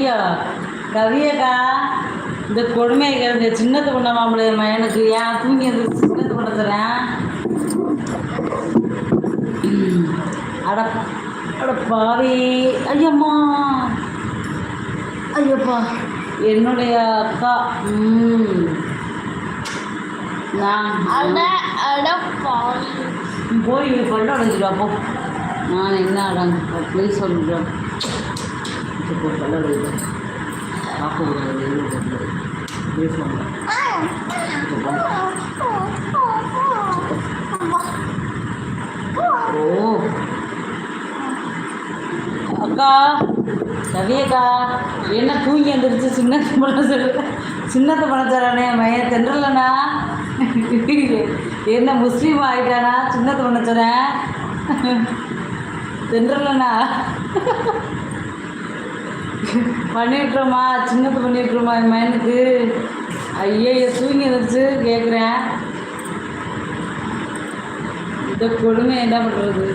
ஐயா கவியக்கா இந்த கொடுமை இந்த சின்னத்து பண்ண மாம்பழ எனக்கு ஏன் தூங்கி அந்த சின்னத்து பண்ண தரேன். அட அட பாவி ஐயம்மா ஐயப்பா என்னுடைய அக்கா. நான் போய் பல்ல அடைஞ்சிடுவா போ. நான் என்ன அடங்க ப்ளீஸ் சொல்லுறேன். பல்ல அடைஞ்சிடுவேன் பார்க்கக்கூடாது ஓ அக்கா கவியக்கா என்ன தூங்கி வந்துருச்சு. சின்னத்தை பண்ண சொல்லு சின்னத்தை பண்ண தரானே மையன் தென்றலண்ணா என்ன முஸ்லீம் ஆகிட்டானா. சின்னத்தை பண்ண தரேன் தென்றலண்ணா பண்ணிவிட்றோமா சின்னத்தை பண்ணிவிட்றோமா என் மையனுக்கு. ஐயோ தூங்கி வந்துருச்சு கேட்குறேன். இந்த கொடுமை என்ன பண்ணுறது.